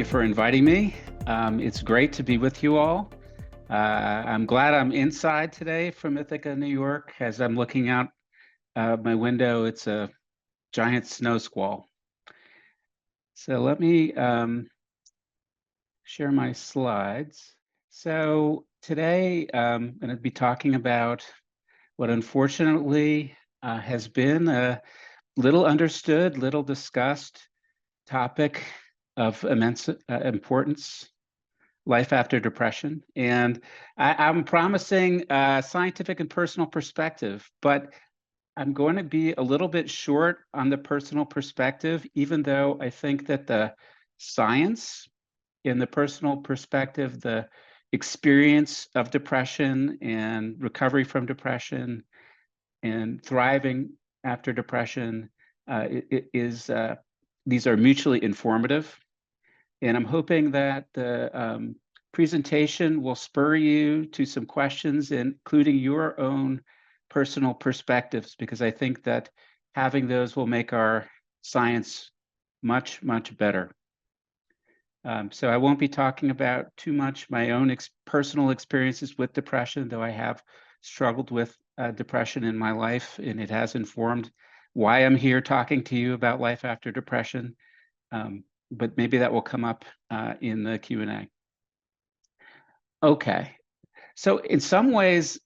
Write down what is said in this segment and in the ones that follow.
you for inviting me. It's great to be with you all. I'm glad I'm inside today from Ithaca, New York. As I'm looking out my window, it's a giant snow squall. So let me share my slides. So today I'm going to be talking about what unfortunately has been a little understood, little discussed topic of immense importance: life after depression. And I'm promising scientific and personal perspective, but I'm going to be a little bit short on the personal perspective, even though I think that the science in the personal perspective, the experience of depression and recovery from depression and thriving after depression these are mutually informative. And I'm hoping that the presentation will spur you to some questions, including your own personal perspectives, because I think that having those will make our science much, much better. So I won't be talking about too much my own personal experiences with depression, though I have struggled with depression in my life, and it has informed why I'm here talking to you about life after depression. But maybe that will come up in the Q&A. Okay, so in some ways,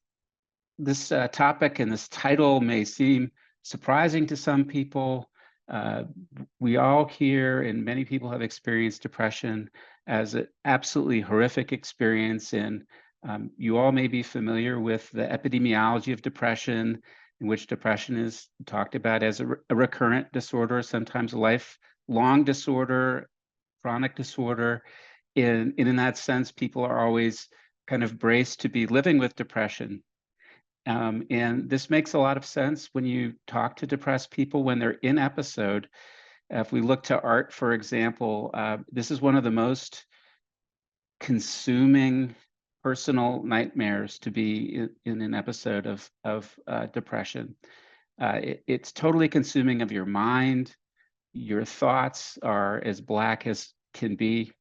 this topic and this title may seem surprising to some people. We all here, and many people have experienced depression as an absolutely horrific experience. And you all may be familiar with the epidemiology of depression, in which depression is talked about as a recurrent disorder, sometimes a lifelong disorder, chronic disorder. And in that sense, people are always kind of braced to be living with depression. And this makes a lot of sense when you talk to depressed people when they're in episode. If we look to art, for example, this is one of the most consuming personal nightmares to be in an episode of depression. It's totally consuming of your mind. Your thoughts are as black as can be,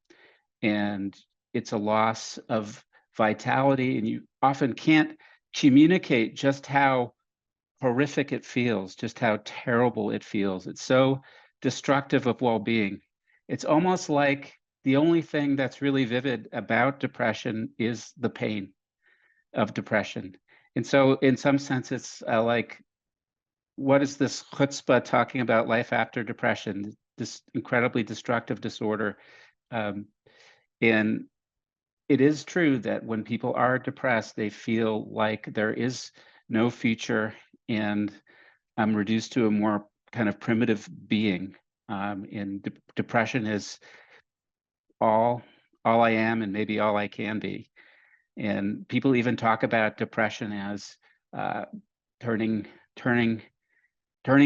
and it's a loss of vitality, and you often can't communicate just how horrific it feels, just how terrible it feels. It's so destructive of well-being. It's almost like the only thing that's really vivid about depression is the pain of depression. And so in some sense, it's like, what is this chutzpah talking about life after depression, this incredibly destructive disorder? And it is true that when people are depressed, they feel like there is no future, and I'm reduced to a more kind of primitive being. And depression is all I am, and maybe all I can be. And people even talk about depression as turning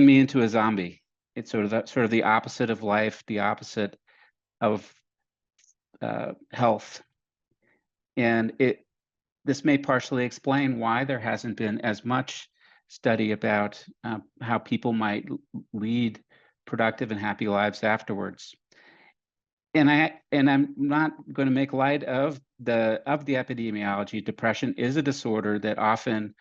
me into a zombie. It's sort of the opposite of life, the opposite of health. And this may partially explain why there hasn't been as much study about how people might lead productive and happy lives afterwards. And I'm not going to make light of the epidemiology. Depression is a disorder that often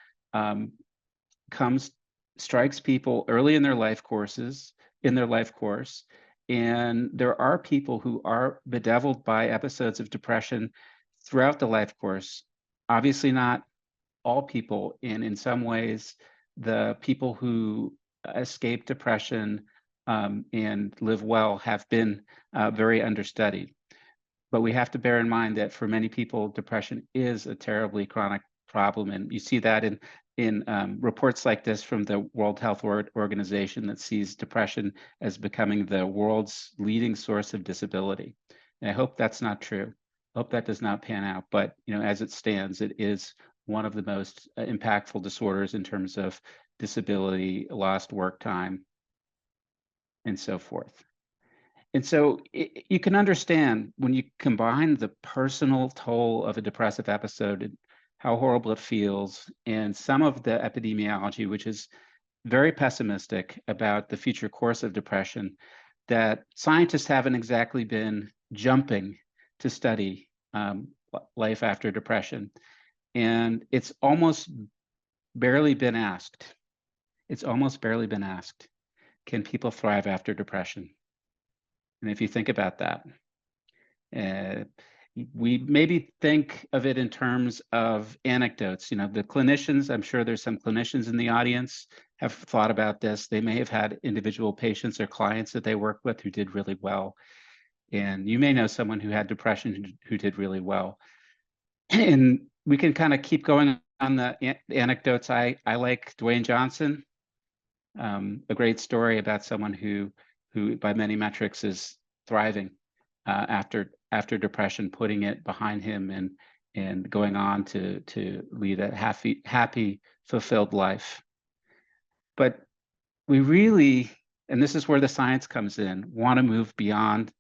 strikes people early in their life course, and there are people who are bedeviled by episodes of depression throughout the life course. Obviously not all people, and in some ways, the people who escape depression and live well have been very understudied. But we have to bear in mind that for many people, depression is a terribly chronic problem, and you see that in reports like this from the World Health Organization that sees depression as becoming the world's leading source of disability. And I hope that's not true. I hope that does not pan out. But as it stands, it is one of the most impactful disorders in terms of disability, lost work time, and so forth. And so you can understand when you combine the personal toll of a depressive episode and how horrible it feels, and some of the epidemiology, which is very pessimistic about the future course of depression, that scientists haven't exactly been jumping to study life after depression. And it's almost barely been asked. It's almost barely been asked. Can people thrive after depression? And if you think about that, uh, we maybe think of it in terms of anecdotes. You know, the clinicians, I'm sure there's some clinicians in the audience have thought about this. They may have had individual patients or clients that they work with who did really well. And you may know someone who had depression who did really well. And we can kind of keep going on the anecdotes. I like Dwayne Johnson, a great story about someone who by many metrics is thriving after depression, putting it behind him and going on to lead a happy, fulfilled life. But we really, and this is where the science comes in, want to move beyond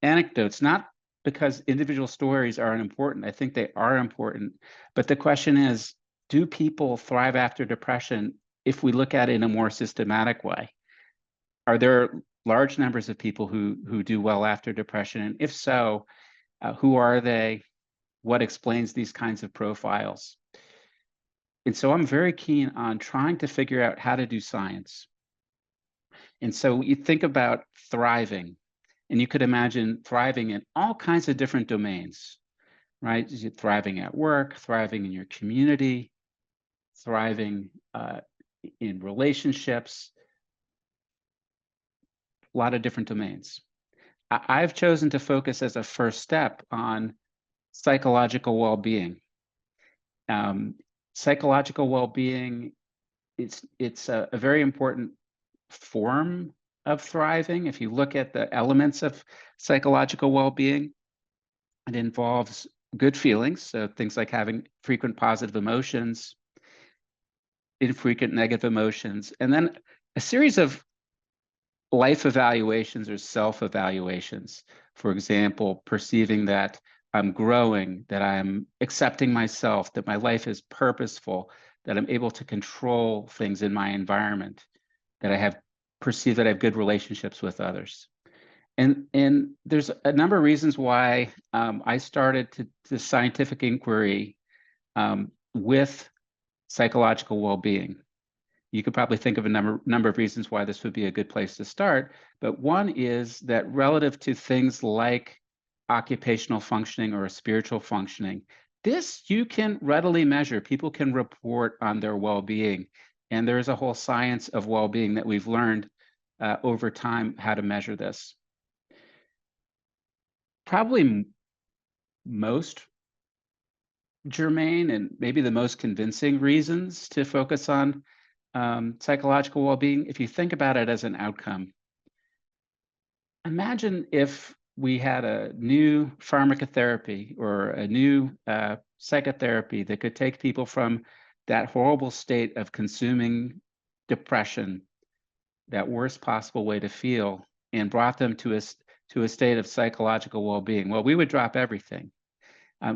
anecdotes, not because individual stories aren't important. I think they are important. But the question is, do people thrive after depression if we look at it in a more systematic way? Are there large numbers of people who do well after depression? And if so, who are they? What explains these kinds of profiles? And so I'm very keen on trying to figure out how to do science. And so you think about thriving, and you could imagine thriving in all kinds of different domains, right? You're thriving at work, thriving in your community, thriving in relationships, a lot of different domains. I've chosen to focus as a first step on psychological well-being. Psychological well-being, it's a very important form of thriving. If you look at the elements of psychological well-being, it involves good feelings, so things like having frequent positive emotions, infrequent negative emotions, and then a series of life evaluations or self-evaluations. For example, perceiving that I'm growing, that I'm accepting myself, that my life is purposeful, that I'm able to control things in my environment, that I have perceived that I have good relationships with others. And there's a number of reasons why I started to scientific inquiry with psychological well-being. You could probably think of a number of reasons why this would be a good place to start, but one is that relative to things like occupational functioning or spiritual functioning, this you can readily measure. People can report on their well-being, and there is a whole science of well-being that we've learned over time how to measure this. Probably most germane and maybe the most convincing reasons to focus on psychological well-being, if you think about it as an outcome. Imagine if we had a new pharmacotherapy or a new psychotherapy that could take people from that horrible state of consuming depression, that worst possible way to feel, and brought them to a state of psychological well-being. Well, we would drop everything.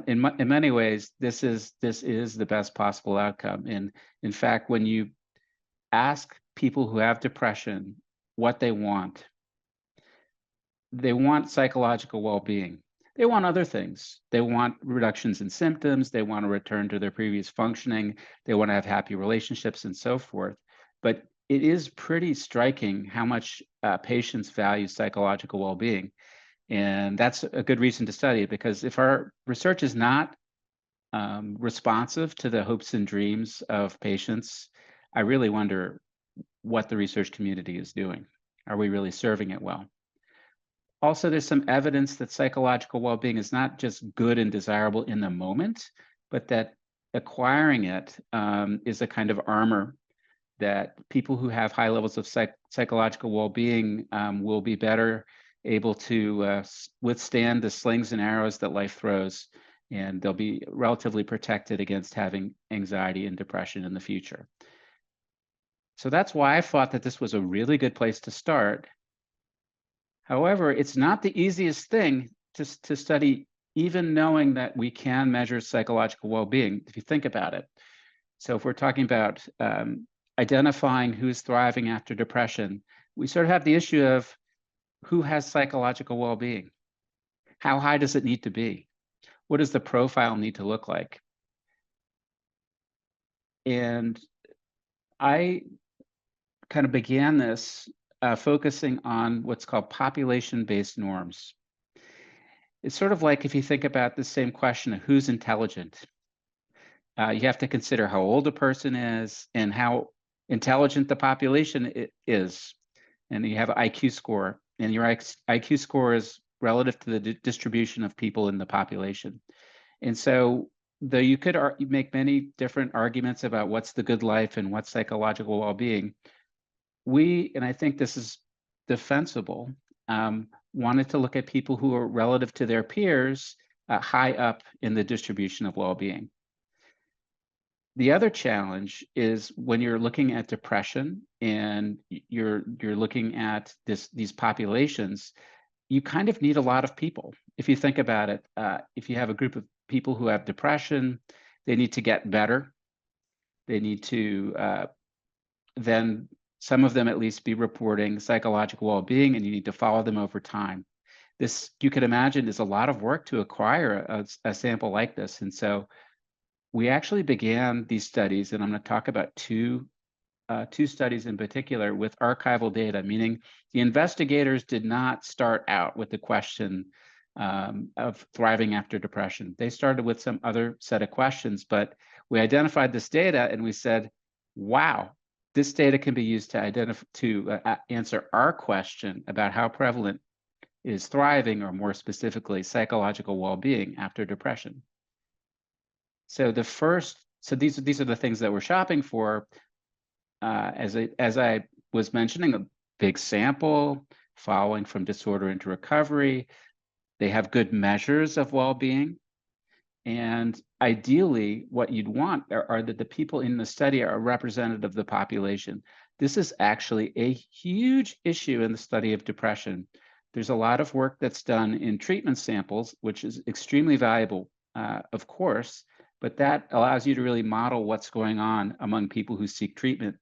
In many ways, this is the best possible outcome. And in fact, when you ask people who have depression what they want psychological well-being. They want other things. They want reductions in symptoms. They want to return to their previous functioning. They want to have happy relationships and so forth. But it is pretty striking how much patients value psychological well-being. And that's a good reason to study it, because if our research is not responsive to the hopes and dreams of patients, I really wonder what the research community is doing. Are we really serving it well? Also, there's some evidence that psychological well-being is not just good and desirable in the moment, but that acquiring it is a kind of armor that people who have high levels of psychological well-being will be better able to withstand the slings and arrows that life throws, and they'll be relatively protected against having anxiety and depression in the future. So that's why I thought that this was a really good place to start. However, it's not the easiest thing to study, even knowing that we can measure psychological well-being, if you think about it. So if we're talking about identifying who's thriving after depression, we sort of have the issue of who has psychological well-being. How high does it need to be? What does the profile need to look like? And I kind of began this focusing on what's called population-based norms. It's sort of like if you think about the same question of who's intelligent. You have to consider how old a person is and how intelligent the population is. And you have an IQ score, and your IQ score is relative to the distribution of people in the population. And so, though you could make many different arguments about what's the good life and what's psychological well-being, and I think this is defensible, wanted to look at people who are relative to their peers high up in the distribution of well-being. The other challenge is when you're looking at depression and you're looking at these populations, you kind of need a lot of people. If you think about it, if you have a group of people who have depression, they need to get better. They need to then some of them at least be reporting psychological well-being, and you need to follow them over time. This, you could imagine, is a lot of work to acquire a sample like this. And so we actually began these studies, and I'm going to talk about two studies in particular with archival data, meaning the investigators did not start out with the question of thriving after depression. They started with some other set of questions, but we identified this data and we said, wow, this data can be used to answer our question about how prevalent is thriving, or more specifically, psychological well-being after depression. So these are the things that we're shopping for. As I was mentioning, a big sample, following from disorder into recovery. They have good measures of well-being. And ideally, what you'd want are that the people in the study are representative of the population. This is actually a huge issue in the study of depression. There's a lot of work that's done in treatment samples, which is extremely valuable, of course, but that allows you to really model what's going on among people who seek treatment.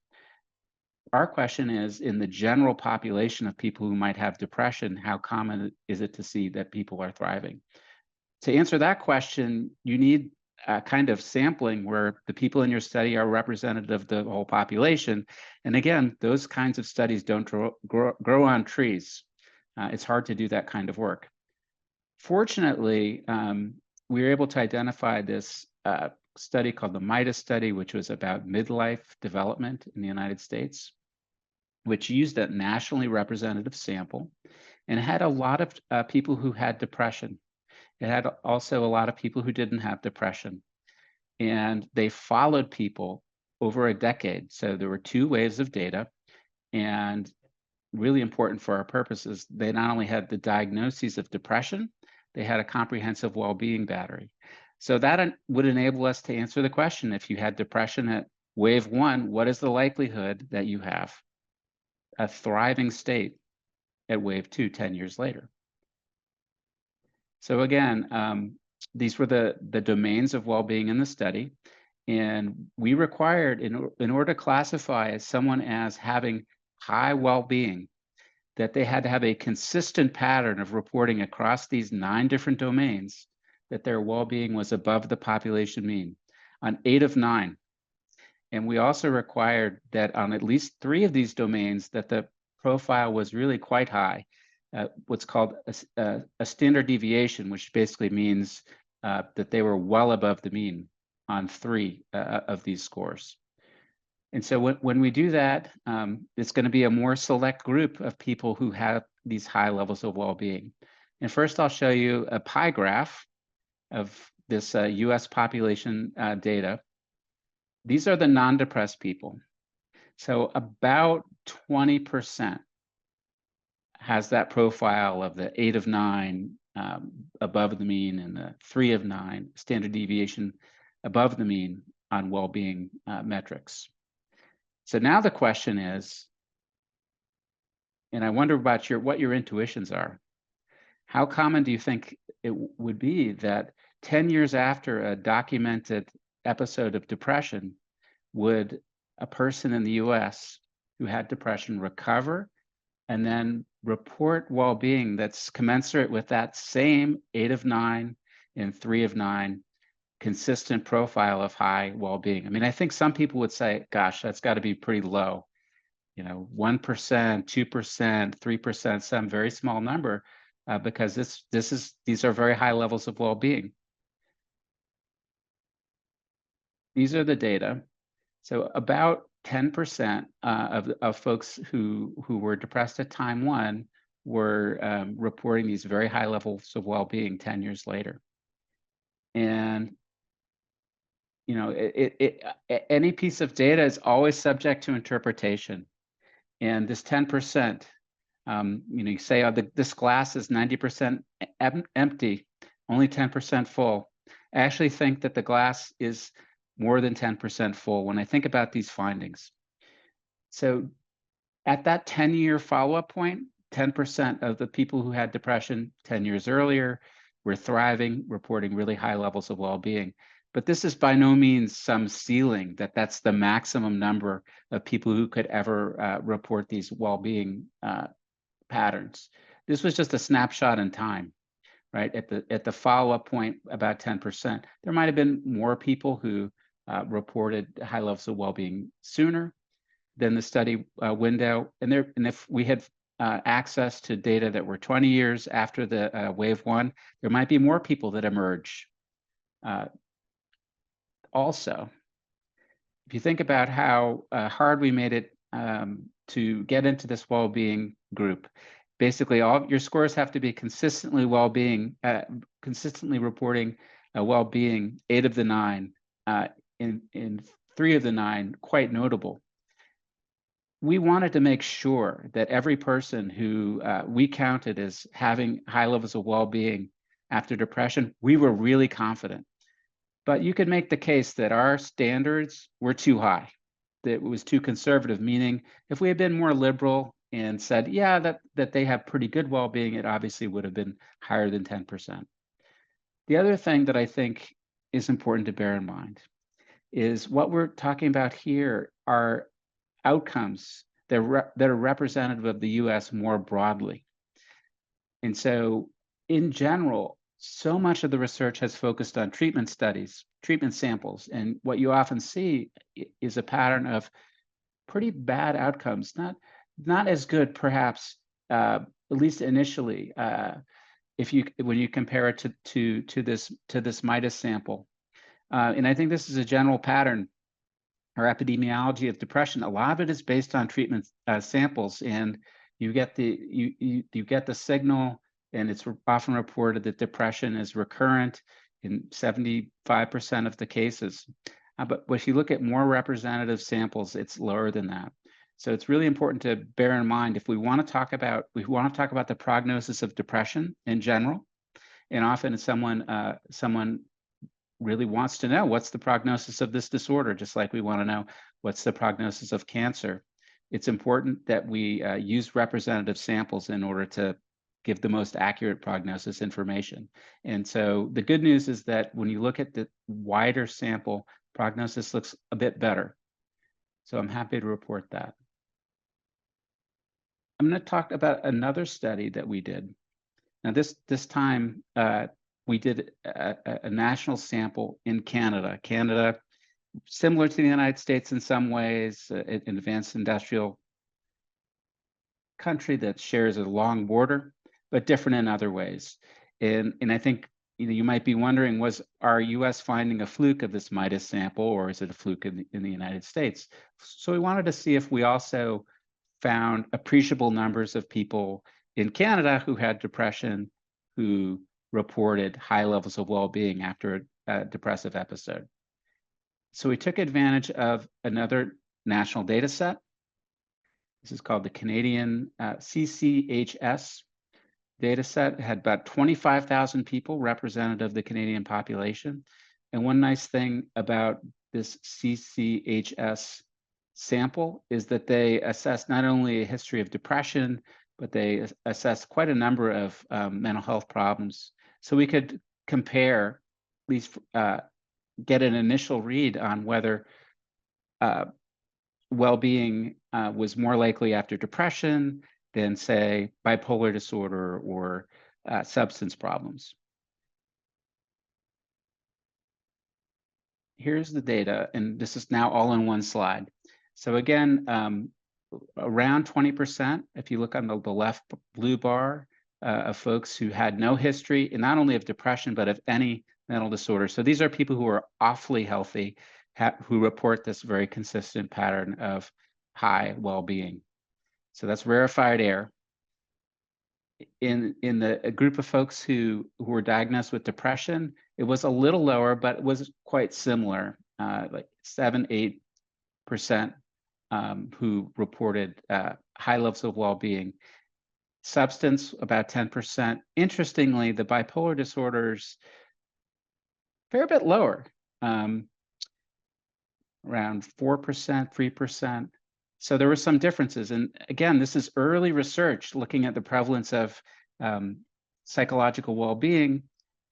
Our question is, in the general population of people who might have depression, how common is it to see that people are thriving? To answer that question, you need a kind of sampling where the people in your study are representative of the whole population. And again, those kinds of studies don't grow on trees. It's hard to do that kind of work. Fortunately, we were able to identify this study called the MIDAS study, which was about midlife development in the United States, which used a nationally representative sample and had a lot of people who had depression. It had also a lot of people who didn't have depression. And they followed people over a decade. So there were two waves of data. And really important for our purposes, they not only had the diagnoses of depression, they had a comprehensive well-being battery. So that would enable us to answer the question, if you had depression at wave 1, what is the likelihood that you have a thriving state at wave 2, 10 years later? So again, these were the domains of well-being in the study. And we required, in order to classify someone as having high well-being, that they had to have a consistent pattern of reporting across these 9 different domains that their well-being was above the population mean on 8 of 9. And we also required that on at least 3 of these domains that the profile was really quite high, what's called a standard deviation, which basically means that they were well above the mean on 3 of these scores. And so when we do that, it's going to be a more select group of people who have these high levels of well-being. And first, I'll show you a pie graph of this US population data. These are the non-depressed people. So about 20% has that profile of the 8 of 9 above the mean and the 3 of 9 standard deviation above the mean on well-being metrics. So now the question is, and I wonder about what your intuitions are. How common do you think it would be that 10 years after a documented episode of depression, would a person in the US who had depression recover and then report well-being that's commensurate with that same 8 of 9 and 3 of 9 consistent profile of high well-being. I mean, I think some people would say, gosh, that's got to be pretty low. 1%, 2%, 3%, some very small number, because these are very high levels of well-being. These are the data. So about 10% of folks who were depressed at time one were reporting these very high levels of well-being 10 years later. And any piece of data is always subject to interpretation. And this 10%, you say, this glass is 90% empty, only 10% full. I actually think that the glass is more than 10% full when I think about these findings. So at that 10-year follow-up point, 10% of the people who had depression 10 years earlier were thriving, reporting really high levels of well-being. But this is by no means some ceiling, that's the maximum number of people who could ever report these well-being patterns. This was just a snapshot in time, right? At the follow-up point, about 10%. There might have been more people who reported high levels of well-being sooner than the study window. And if we had access to data that were 20 years after the wave one, there might be more people that emerge. Also, if you think about how hard we made it to get into this well-being group, basically all your scores have to be consistently consistently reporting well-being 8 of the 9, in 3 of the 9, quite notable. We wanted to make sure that every person who we counted as having high levels of well-being after depression, we were really confident. But you could make the case that our standards were too high, that it was too conservative, meaning if we had been more liberal and said, yeah, that they have pretty good well-being, it obviously would have been higher than 10%. The other thing that I think is important to bear in mind is what we're talking about here are outcomes that are representative of the US more broadly. And so in general, so much of the research has focused on treatment studies, treatment samples, and what you often see is a pattern of pretty bad outcomes, not as good perhaps, at least initially, when you compare it to this MIDAS sample. And I think this is a general pattern. Our epidemiology of depression, a lot of it is based on treatment samples, and you get the signal, and it's often reported that depression is recurrent in 75% of the cases. But if you look at more representative samples, it's lower than that. So it's really important to bear in mind if we want to talk about the prognosis of depression in general, and often someone really wants to know what's the prognosis of this disorder, just like we want to know what's the prognosis of cancer. It's important that we use representative samples in order to give the most accurate prognosis information. And so the good news is that when you look at the wider sample, prognosis looks a bit better. So I'm happy to report that. I'm going to talk about another study that we did. Now this time, we did a national sample in Canada. Canada, similar to the United States in some ways, an advanced industrial country that shares a long border, but different in other ways. And I think you might be wondering, was our US finding a fluke of this MIDAS sample, or is it a fluke in the United States? So we wanted to see if we also found appreciable numbers of people in Canada who had depression, who reported high levels of well-being after a depressive episode. So we took advantage of another national data set. This is called the Canadian CCHS data set. It had about 25,000 people representative of the Canadian population. And one nice thing about this CCHS sample is that they assess not only a history of depression, but they assess quite a number of mental health problems. So we could compare, at least get an initial read on whether well-being was more likely after depression, than, say, bipolar disorder or substance problems. Here's the data, and this is now all in one slide. So again, around 20%, if you look on the left blue bar, of folks who had no history, and not only of depression, but of any mental disorder. So these are people who are awfully healthy, who report this very consistent pattern of high well-being. So that's rarefied air. In a group of folks who were diagnosed with depression, it was a little lower, but it was quite similar, like 7-8% who reported high levels of well-being. Substance, about 10%. Interestingly, the bipolar disorders, a fair bit lower, around 4%, 3%. So there were some differences. And again, this is early research looking at the prevalence of psychological well-being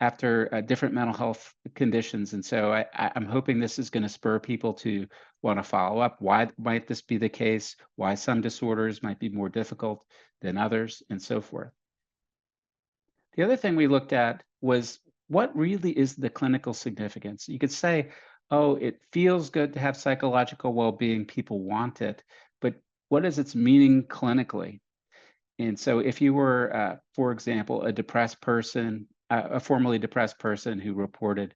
after different mental health conditions. And so I'm hoping this is going to spur people to want to follow up. Why might this be the case? Why some disorders might be more difficult than others, and so forth. The other thing we looked at was, what really is the clinical significance? You could say, oh, it feels good to have psychological well-being, people want it, but what is its meaning clinically? And so if you were, for example, a depressed person, a formerly depressed person who reported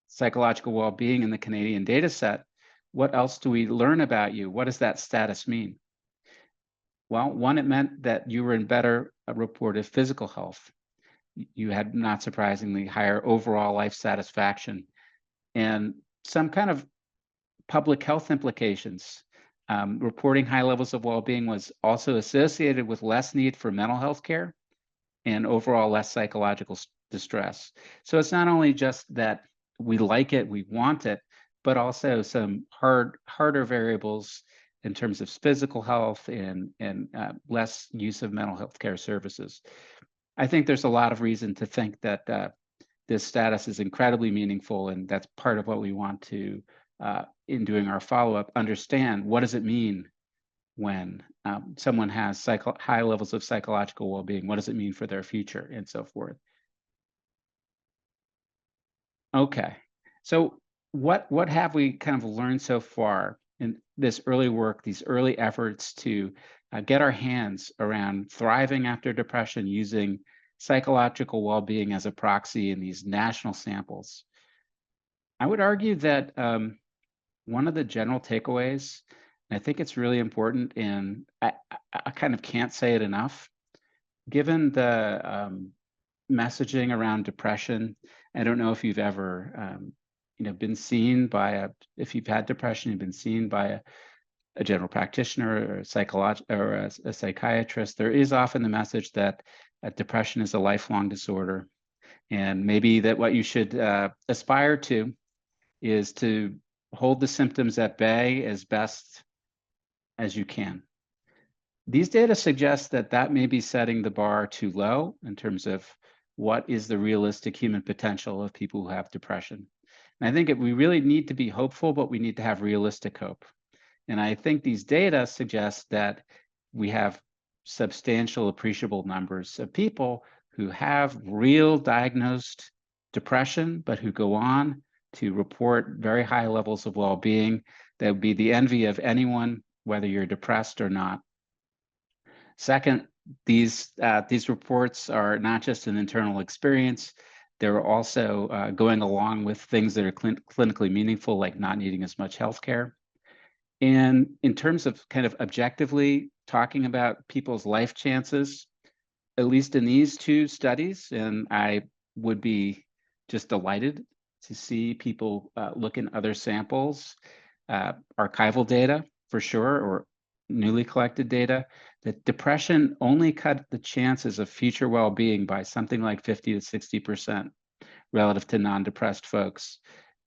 psychological well-being in the Canadian data set, what else do we learn about you? What does that status mean? Well, one, it meant that you were in better reported physical health. You had, not surprisingly, higher overall life satisfaction, and some kind of public health implications. Reporting high levels of well-being was also associated with less need for mental health care and overall less psychological distress. So it's not only just that we like it, we want it, but also some harder variables in terms of physical health and less use of mental health care services. I think there's a lot of reason to think that this status is incredibly meaningful, and that's part of what we want to, in doing our follow-up, understand. What does it mean when someone has high levels of psychological well-being? What does it mean for their future, and so forth? Okay, so what have we kind of learned so far in this early work, these early efforts to get our hands around thriving after depression using psychological well-being as a proxy in these national samples? I would argue that one of the general takeaways, and I think it's really important, and I kind of can't say it enough, given the messaging around depression. I don't know if you've ever, been seen by if you've had depression, you've been seen by a general practitioner or a psychiatrist. There is often the message that depression is a lifelong disorder, and maybe that what you should aspire to is to hold the symptoms at bay as best as you can. These data suggest that that may be setting the bar too low in terms of what is the realistic human potential of people who have depression. And I think we really need to be hopeful, but we need to have realistic hope. And I think these data suggest that we have substantial, appreciable numbers of people who have real diagnosed depression, but who go on to report very high levels of well-being that would be the envy of anyone, whether you're depressed or not. Second, these reports are not just an internal experience, they're also going along with things that are clinically meaningful, like not needing as much healthcare. And in terms of kind of objectively talking about people's life chances, at least in these two studies, and I would be just delighted to see people look in other samples, archival data for sure, or newly collected data, that depression only cut the chances of future well-being by something like 50 to 60% relative to non-depressed folks.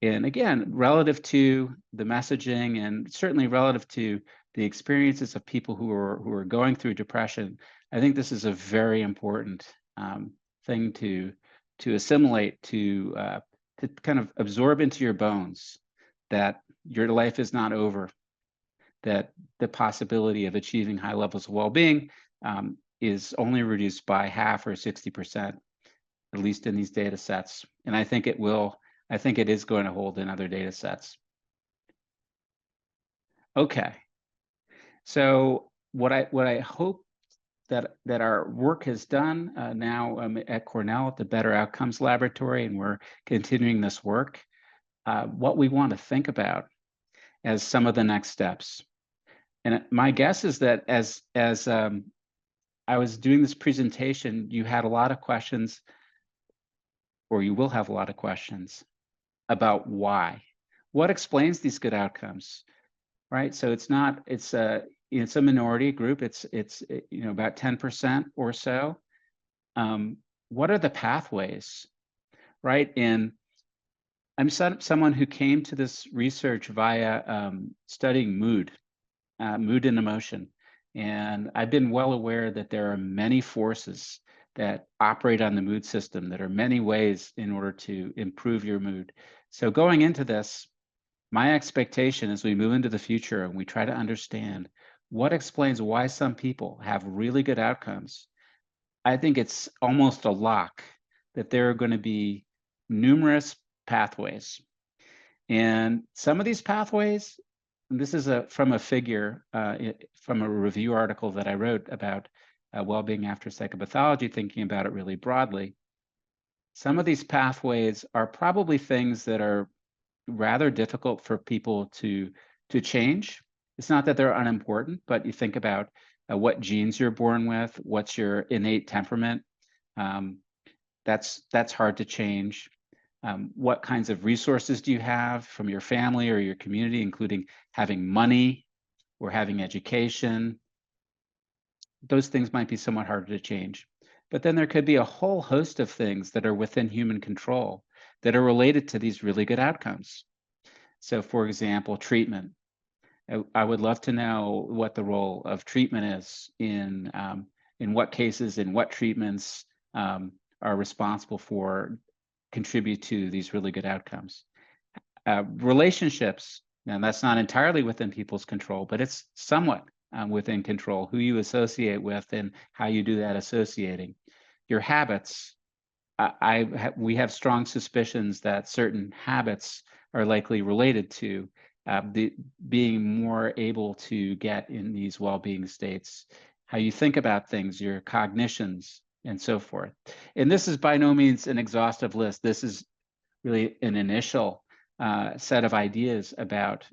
And again, relative to the messaging, and certainly relative to the experiences of people who are going through depression, I think this is a very important thing to assimilate, to kind of absorb into your bones, that your life is not over, that the possibility of achieving high levels of well-being is only reduced by half or 60%, at least in these data sets. And I think it is going to hold in other data sets. Okay. So what I hope that our work has done now at Cornell at the Better Outcomes Laboratory, and we're continuing this work, what we want to think about as some of the next steps. And my guess is that as I was doing this presentation, you had a lot of questions, or you will have a lot of questions about why. What explains these good outcomes, right? So it's not, it's a minority group. It's about 10% or so. What are the pathways, right? And I'm someone who came to this research via studying mood and emotion. And I've been well aware that there are many forces that operate on the mood system, that are many ways in order to improve your mood. So going into this, my expectation as we move into the future and we try to understand what explains why some people have really good outcomes, I think it's almost a lock that there are going to be numerous pathways. And some of these pathways, and this is from a figure from a review article that I wrote about well-being after psychopathology, thinking about it really broadly. Some of these pathways are probably things that are rather difficult for people to change. It's not that they're unimportant, but you think about what genes you're born with, what's your innate temperament. That's hard to change. What kinds of resources do you have from your family or your community, including having money or having education? Those things might be somewhat harder to change. But then there could be a whole host of things that are within human control that are related to these really good outcomes. So for example, treatment. I would love to know what the role of treatment is in what cases, in what treatments are responsible for contribute to these really good outcomes. Relationships, and that's not entirely within people's control, but it's somewhat within control, who you associate with and how you do that associating. Your habits, we have strong suspicions that certain habits are likely related to being more able to get in these well-being states, how you think about things, your cognitions, and so forth. And this is by no means an exhaustive list. This is really an initial set of ideas about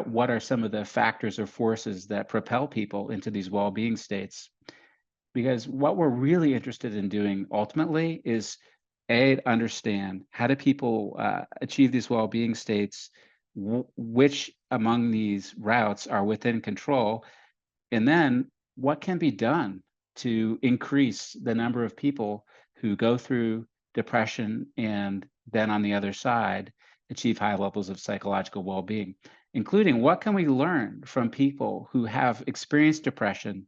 what are some of the factors or forces that propel people into these well-being states. Because what we're really interested in doing ultimately is understand how do people achieve these well-being states, which among these routes are within control, and then what can be done to increase the number of people who go through depression and then on the other side achieve high levels of psychological well-being, including what can we learn from people who have experienced depression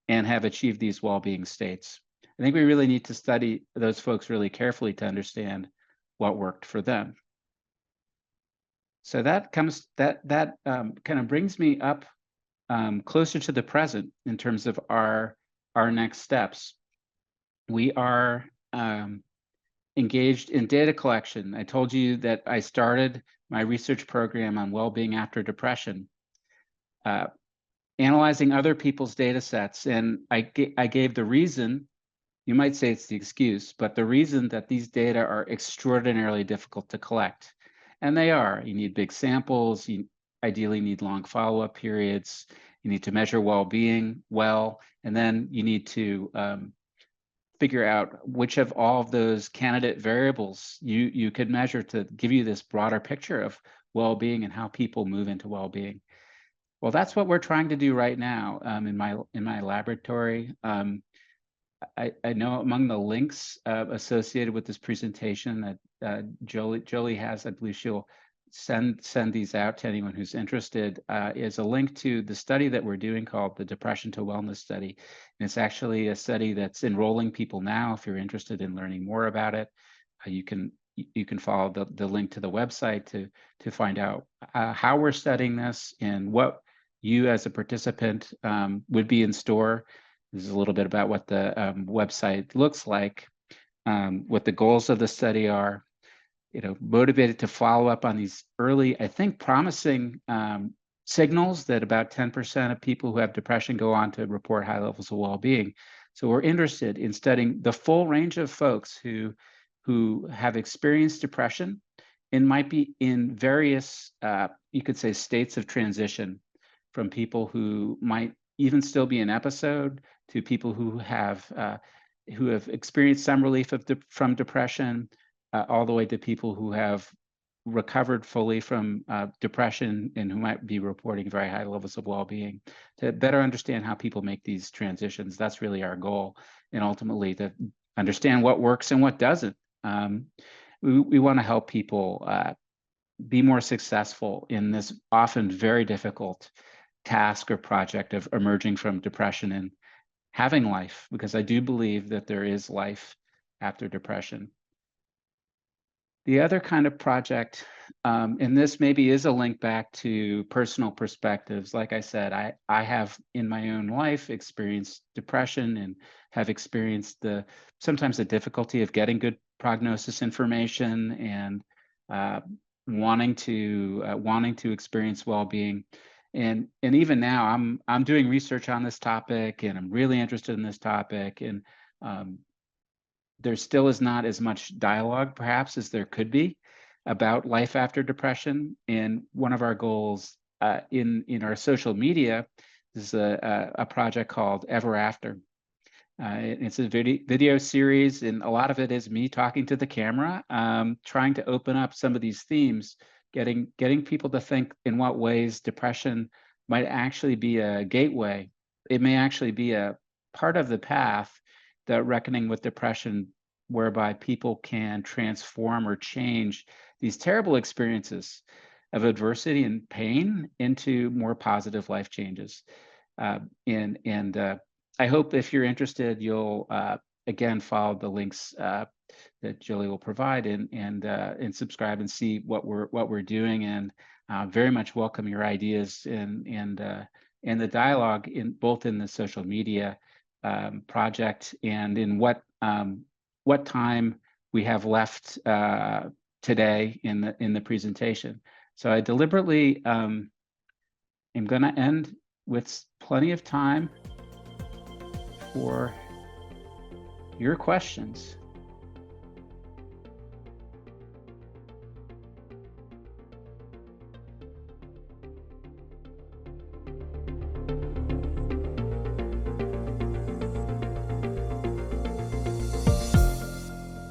and have achieved these well-being states. I think we really need to study those folks really carefully to understand what worked for them. So that kind of brings me up closer to the present in terms of our next steps. We are engaged in data collection. I told you that I started my research program on well-being after depression, analyzing other people's data sets. And I gave the reason, you might say it's the excuse, but the reason that these data are extraordinarily difficult to collect. And they are. You need big samples, you ideally need long follow-up periods, you need to measure well-being well, and then you need to figure out which of all of those candidate variables you could measure to give you this broader picture of well-being and how people move into well-being. Well, that's what we're trying to do right now in my laboratory. I know among the links associated with this presentation that Jolie has, I believe she'll send these out to anyone who's interested, is a link to the study that we're doing called the Depression to Wellness Study. And it's actually a study that's enrolling people now. If you're interested in learning more about it, you can you can follow the link to the website to find out how we're studying this and what you as a participant would be in store. This is a little bit about what the website looks like, what the goals of the study are, motivated to follow up on these early, I think, promising signals that about 10% of people who have depression go on to report high levels of well-being. So we're interested in studying the full range of folks who have experienced depression and might be in various, you could say, states of transition, from people who might even still be in episode to people who have experienced some relief from depression, all the way to people who have recovered fully from depression and who might be reporting very high levels of well-being, to better understand how people make these transitions. That's really our goal, and ultimately to understand what works and what doesn't. We want to help people be more successful in this often very difficult task or project of emerging from depression and having life, because I do believe that there is life after depression. The other kind of project, and this maybe is a link back to personal perspectives. Like I said, I have in my own life experienced depression and have experienced sometimes the difficulty of getting good prognosis information and wanting to experience well-being. And even now, I'm doing research on this topic, and I'm really interested in this topic. And there still is not as much dialogue, perhaps, as there could be about life after depression. And one of our goals in our social media is a project called Ever After. It's a video series, and a lot of it is me talking to the camera, trying to open up some of these themes, getting people to think in what ways depression might actually be a gateway. It may actually be a part of the path, the reckoning with depression, whereby people can transform or change these terrible experiences of adversity and pain into more positive life changes. And I hope, if you're interested, you'll again follow the links that Julie will provide, and subscribe and see what we're doing, and very much welcome your ideas and the dialogue in both in the social media project and in what time we have left today in the presentation. So I deliberately am going to end with plenty of time for your questions.